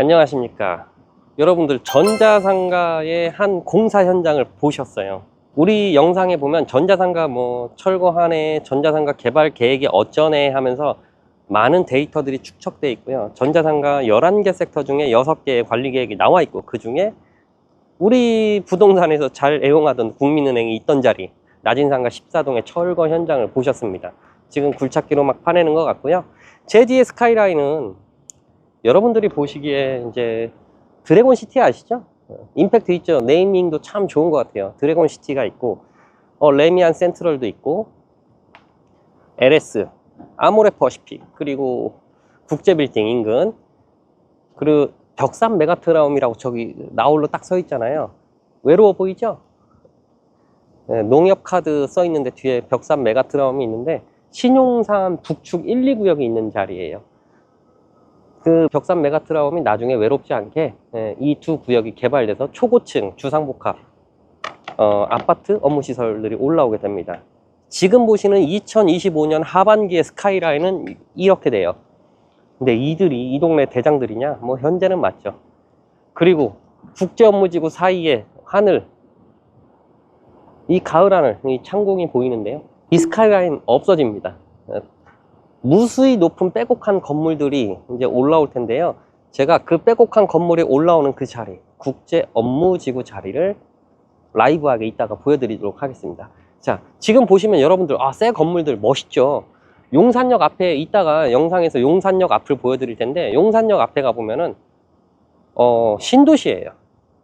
안녕하십니까. 여러분들 전자상가의 한 공사 현장을 보셨어요. 우리 영상에 보면 전자상가 철거하네, 전자상가 개발 계획이 어쩌네 하면서 많은 데이터들이 축적되어 있고요. 전자상가 11개 섹터 중에 6개의 관리 계획이 나와 있고, 그 중에 우리 부동산에서 잘 애용하던 국민은행이 있던 자리, 나진상가 14동의 철거 현장을 보셨습니다. 지금 굴착기로 막 파내는 것 같고요. 제 뒤에 스카이라인은 여러분들이 보시기에 이제 드래곤시티 아시죠? 임팩트 있죠? 네이밍도 참 좋은 것 같아요. 드래곤시티가 있고, 레미안 센트럴도 있고, LS, 아모레 퍼시픽, 그리고 국제빌딩 인근, 그리고 벽산 메가트라움이라고 저기 나홀로 딱 서 있잖아요. 외로워 보이죠? 네, 농협카드 써 있는데 뒤에 벽산 메가트라움이 있는데, 신용산 북축 1, 2구역이 있는 자리예요. 그 벽산 메가트라움이 나중에 외롭지 않게 이 두 구역이 개발돼서 초고층 주상복합 아파트 업무시설들이 올라오게 됩니다. 지금 보시는 2025년 하반기의 스카이라인은 이렇게 돼요. 근데 이들이 이 동네 대장들이냐? 뭐 현재는 맞죠. 그리고 국제업무지구 사이에 하늘, 이 가을 하늘, 이 창공이 보이는데요. 이 스카이라인 없어집니다. 무수히 높은 빼곡한 건물들이 이제 올라올 텐데요. 제가 그 빼곡한 건물이 올라오는 그 자리, 국제 업무지구 자리를 라이브하게 이따가 보여드리도록 하겠습니다. 자, 지금 보시면 여러분들, 새 건물들 멋있죠? 용산역 앞에, 이따가 영상에서 용산역 앞을 보여드릴 텐데, 용산역 앞에 가보면은, 신도시예요.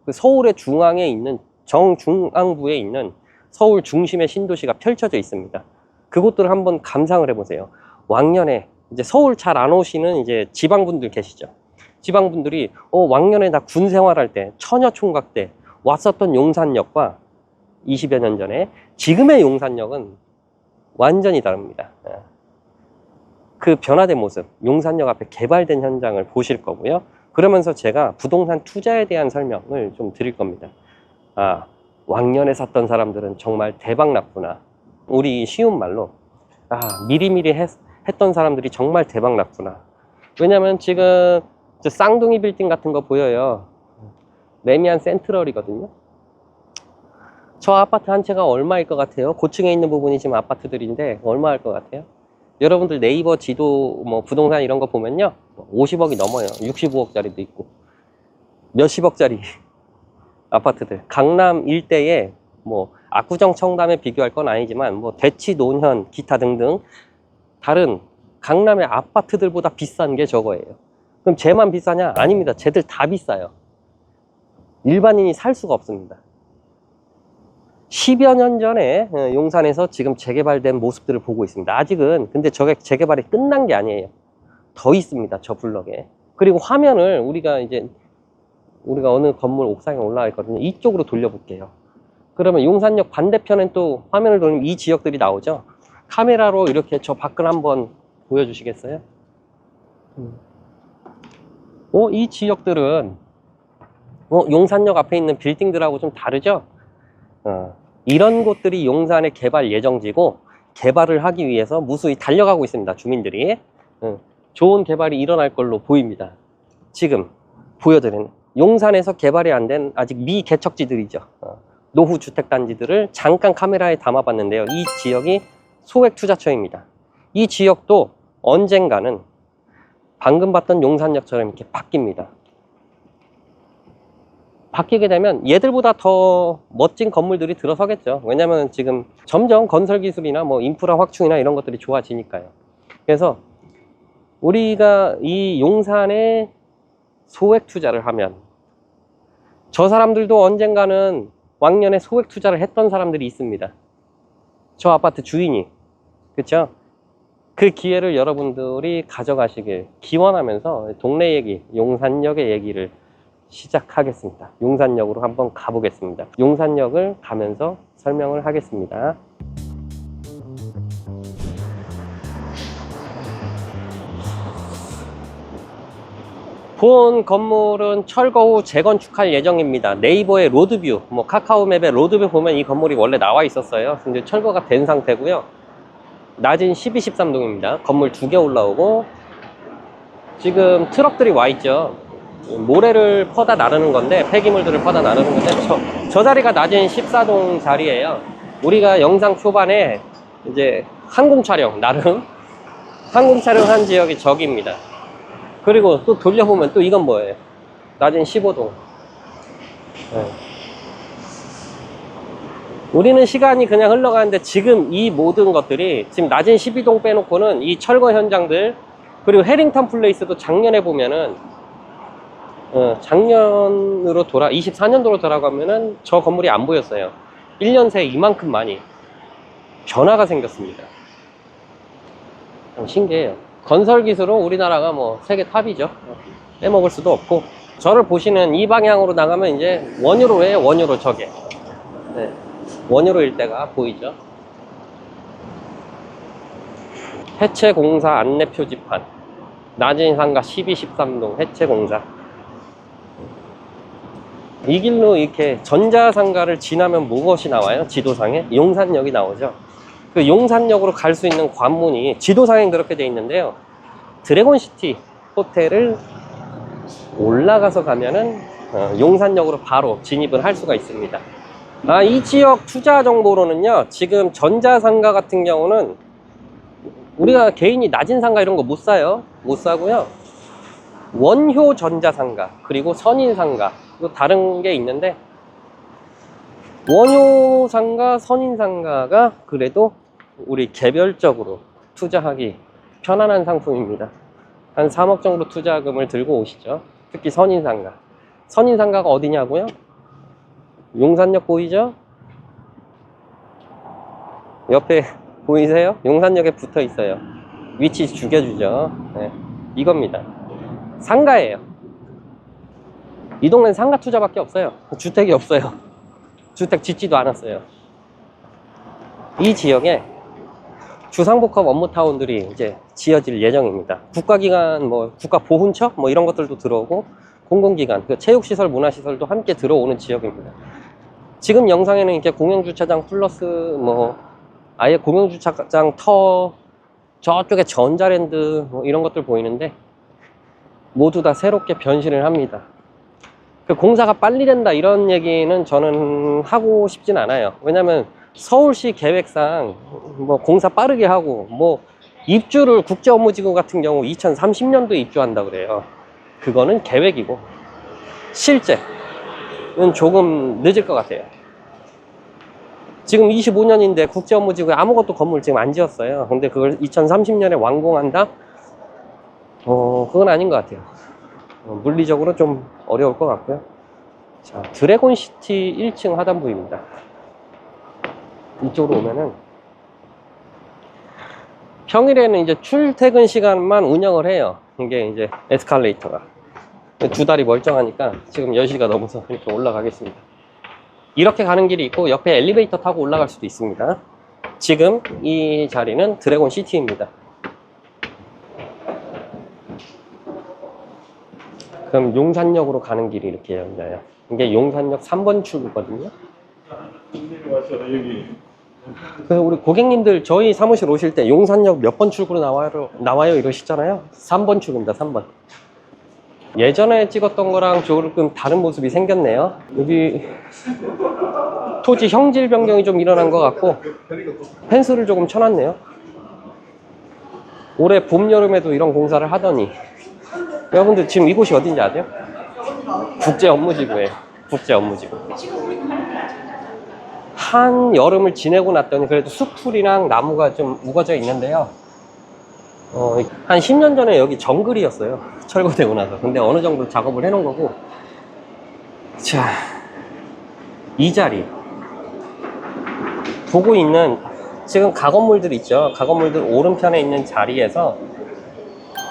그 서울의 중앙에 있는, 정중앙부에 있는 서울 중심의 신도시가 펼쳐져 있습니다. 그곳들을 한번 감상을 해보세요. 왕년에 이제 서울 잘 안 오시는 이제 지방분들 계시죠. 지방분들이 왕년에 나 군 생활할 때, 처녀총각 때 왔었던 용산역과 20여 년 전에 지금의 용산역은 완전히 다릅니다. 그 변화된 모습, 용산역 앞에 개발된 현장을 보실 거고요. 그러면서 제가 부동산 투자에 대한 설명을 좀 드릴 겁니다. 왕년에 샀던 사람들은 정말 대박 났구나. 우리 쉬운 말로 미리미리 했던 사람들이 정말 대박 났구나. 왜냐면 지금 저 쌍둥이 빌딩 같은 거 보여요. 레미안 센트럴이거든요. 저 아파트 한 채가 얼마일 것 같아요? 고층에 있는 부분이 지금 아파트들인데 얼마일 것 같아요? 여러분들 네이버 지도 부동산 이런 거 보면요, 50억이 넘어요. 65억짜리도 있고 몇십억짜리 아파트들. 강남 일대에 압구정, 청담에 비교할 건 아니지만 대치, 논현, 기타 등등 다른 강남의 아파트들보다 비싼 게 저거예요. 그럼 쟤만 비싸냐? 아닙니다. 쟤들 다 비싸요. 일반인이 살 수가 없습니다. 10여 년 전에 용산에서 지금 재개발된 모습들을 보고 있습니다. 아직은 근데 저게 재개발이 끝난 게 아니에요. 더 있습니다. 저 블럭에. 그리고 화면을 우리가 어느 건물 옥상에 올라가 있거든요. 이쪽으로 돌려볼게요. 그러면 용산역 반대편엔 또 화면을 돌리면 이 지역들이 나오죠. 카메라로 이렇게 저 밖을 한번 보여주시겠어요? 이 지역들은 용산역 앞에 있는 빌딩들하고 좀 다르죠? 이런 곳들이 용산의 개발 예정지고, 개발을 하기 위해서 무수히 달려가고 있습니다. 주민들이. 좋은 개발이 일어날 걸로 보입니다. 지금 보여드리는 용산에서 개발이 안 된 아직 미개척지들이죠. 노후 주택단지들을 잠깐 카메라에 담아봤는데요. 이 지역이 소액투자처입니다. 이 지역도 언젠가는 방금 봤던 용산역처럼 이렇게 바뀝니다. 바뀌게 되면 얘들보다 더 멋진 건물들이 들어서겠죠. 왜냐면 지금 점점 건설 기술이나 인프라 확충이나 이런 것들이 좋아지니까요. 그래서 우리가 이 용산에 소액 투자를 하면, 저 사람들도 언젠가는 왕년에 소액 투자를 했던 사람들이 있습니다. 저 아파트 주인이. 그쵸? 그 기회를 여러분들이 가져가시길 기원하면서 동네 얘기, 용산역의 얘기를 시작하겠습니다. 용산역으로 한번 가보겠습니다. 용산역을 가면서 설명을 하겠습니다. 본 건물은 철거 후 재건축할 예정입니다. 네이버의 로드뷰, 카카오맵의 로드뷰 보면 이 건물이 원래 나와 있었어요. 근데 철거가 된 상태고요. 낮은 12, 13동입니다. 건물 2개 올라오고, 지금 트럭들이 와 있죠. 모래를 퍼다 나르는 건데, 폐기물들을 퍼다 나르는 건데, 저 자리가 낮은 14동 자리예요. 우리가 영상 초반에 이제 항공 촬영, 나름 항공 촬영한 지역이 저기입니다. 그리고 또 돌려보면 또 이건 뭐예요? 낮은 15동. 네. 우리는 시간이 그냥 흘러가는데 지금 이 모든 것들이 지금 낮은 12동 빼놓고는 이 철거 현장들, 그리고 해링턴 플레이스도 작년에 보면은 작년으로 24년도로 돌아가면은 저 건물이 안 보였어요. 1년 새에 이만큼 많이 변화가 생겼습니다. 신기해요. 건설 기술은 우리나라가 뭐 세계 탑이죠. 빼먹을 수도 없고. 저를 보시는 이 방향으로 나가면 이제 원유로예요. 원유로 저게. 네. 원유로 일대가 보이죠. 해체공사 안내 표지판. 낮은 상가 12, 13동 해체공사. 이 길로 이렇게 전자상가를 지나면 무엇이 나와요? 지도상에 용산역이 나오죠. 그 용산역으로 갈 수 있는 관문이 지도상엔 그렇게 돼 있는데요. 드래곤시티 호텔을 올라가서 가면은 용산역으로 바로 진입을 할 수가 있습니다. 이 지역 투자 정보로는요, 지금 전자상가 같은 경우는 우리가 개인이 낮은 상가 이런 거 못 사요. 못 사고요. 원효 전자상가, 그리고 선인상가, 또 다른 게 있는데, 원효상가, 선인상가가 그래도 우리 개별적으로 투자하기 편안한 상품입니다. 한 3억 정도 투자금을 들고 오시죠. 특히 선인상가. 선인상가가 어디냐고요? 용산역 보이죠? 옆에 보이세요? 용산역에 붙어 있어요. 위치 죽여주죠. 네. 이겁니다. 상가예요. 이 동네는 상가 투자밖에 없어요. 주택이 없어요. 주택 짓지도 않았어요. 이 지역에 주상복합 업무타운들이 이제 지어질 예정입니다. 국가기관, 뭐 국가보훈처 뭐 이런 것들도 들어오고, 공공기관, 그 체육시설, 문화시설도 함께 들어오는 지역입니다. 지금 영상에는 이렇게 공영주차장 플러스 뭐 아예 공영주차장 터, 저쪽에 전자랜드 뭐 이런 것들 보이는데, 모두 다 새롭게 변신을 합니다. 그 공사가 빨리 된다 이런 얘기는 저는 하고 싶진 않아요. 왜냐면 서울시 계획상 뭐 공사 빠르게 하고, 뭐 입주를 국제업무지구 같은 경우 2030년도에 입주한다 그래요. 그거는 계획이고, 실제는 조금 늦을 것 같아요. 지금 25년인데 국제업무지구에 아무것도 건물 지금 안 지었어요. 근데 그걸 2030년에 완공한다? 그건 아닌 것 같아요. 물리적으로 좀 어려울 것 같고요. 자, 드래곤시티 1층 하단부입니다. 이쪽으로 오면은 평일에는 이제 출퇴근 시간만 운영을 해요. 이게 이제 에스컬레이터가 두 다리 멀쩡하니까 지금 10시가 넘어서 이렇게 올라가겠습니다. 이렇게 가는 길이 있고, 옆에 엘리베이터 타고 올라갈 수도 있습니다. 지금 이 자리는 드래곤시티입니다. 그럼 용산역으로 가는 길이 이렇게 열려요. 이게 용산역 3번 출구거든요. 그래서 우리 고객님들 저희 사무실 오실 때 용산역 몇 번 출구로 나와요 이러시잖아요. 3번 출구입니다. 3번. 예전에 찍었던 거랑 조금 다른 모습이 생겼네요. 여기 토지 형질 변경이 좀 일어난 것 같고, 펜스를 조금 쳐놨네요. 올해 봄, 여름에도 이런 공사를 하더니. 여러분들 지금 이곳이 어딘지 아세요? 국제업무지구예요. 국제업무지구. 한 여름을 지내고 났더니 그래도 숲풀이랑 나무가 좀 우거져 있는데요. 한 10년 전에 여기 정글이었어요. 철거되고 나서. 근데 어느 정도 작업을 해놓은 거고. 자, 이 자리 보고 있는 지금 가건물들 있죠. 가건물들 오른편에 있는 자리에서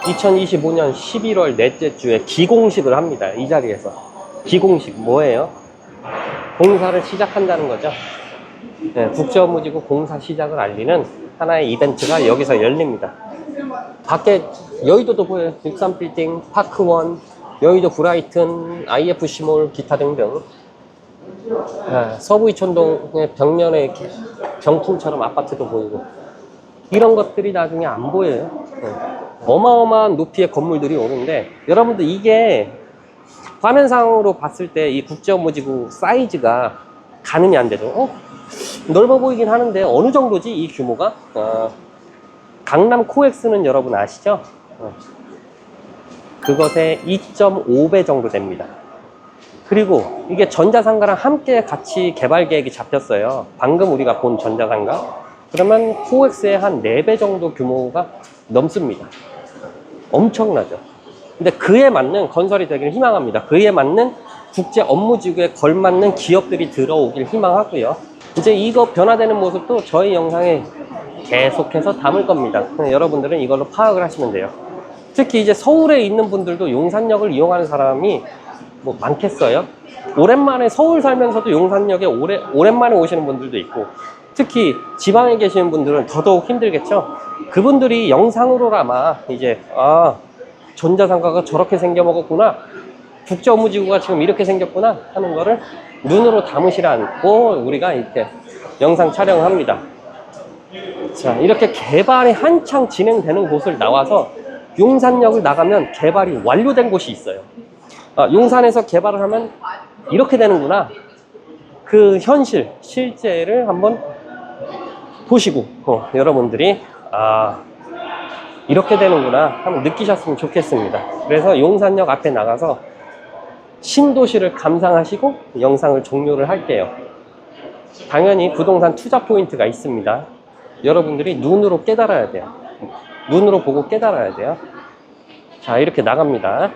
2025년 11월 넷째 주에 기공식을 합니다. 이 자리에서. 기공식 뭐예요? 공사를 시작한다는 거죠. 네, 국제업무지구 공사 시작을 알리는 하나의 이벤트가 여기서 열립니다. 밖에 여의도도 보여요. 63빌딩, 파크원, 여의도 브라이튼, IFC몰, 기타 등등. 서부 이촌동의 벽면에 이렇게 병풍처럼 아파트도 보이고, 이런 것들이 나중에 안 보여요. 어마어마한 높이의 건물들이 오는데, 여러분들 이게 화면상으로 봤을 때 이 국제업무지구 사이즈가 가늠이 안 되죠. 넓어 보이긴 하는데 어느 정도지 이 규모가? 강남 코엑스는 여러분 아시죠? 그것의 2.5배 정도 됩니다. 그리고 이게 전자상가랑 함께 같이 개발 계획이 잡혔어요. 방금 우리가 본 전자상가. 그러면 코엑스의 한 4배 정도 규모가 넘습니다. 엄청나죠. 근데 그에 맞는 건설이 되기를 희망합니다. 그에 맞는 국제 업무지구에 걸맞는 기업들이 들어오길 희망하고요. 이제 이거 변화되는 모습도 저희 영상에 계속해서 담을 겁니다. 여러분들은 이걸로 파악을 하시면 돼요. 특히 이제 서울에 있는 분들도 용산역을 이용하는 사람이 뭐 많겠어요? 오랜만에 서울 살면서도 용산역에 오랜만에 오시는 분들도 있고, 특히 지방에 계시는 분들은 더더욱 힘들겠죠? 그분들이 영상으로나마 이제, 전자상가가 저렇게 생겨 먹었구나, 국제업무지구가 지금 이렇게 생겼구나 하는 거를 눈으로 담으시라고 우리가 이렇게 영상 촬영을 합니다. 자, 이렇게 개발이 한창 진행되는 곳을 나와서 용산역을 나가면 개발이 완료된 곳이 있어요. 용산에서 개발을 하면 이렇게 되는구나. 그 현실, 실제를 한번 보시고 여러분들이 이렇게 되는구나 한번 느끼셨으면 좋겠습니다. 그래서 용산역 앞에 나가서 신도시를 감상하시고 영상을 종료를 할게요. 당연히 부동산 투자 포인트가 있습니다. 여러분들이 눈으로 깨달아야 돼요. 눈으로 보고 깨달아야 돼요. 자, 이렇게 나갑니다.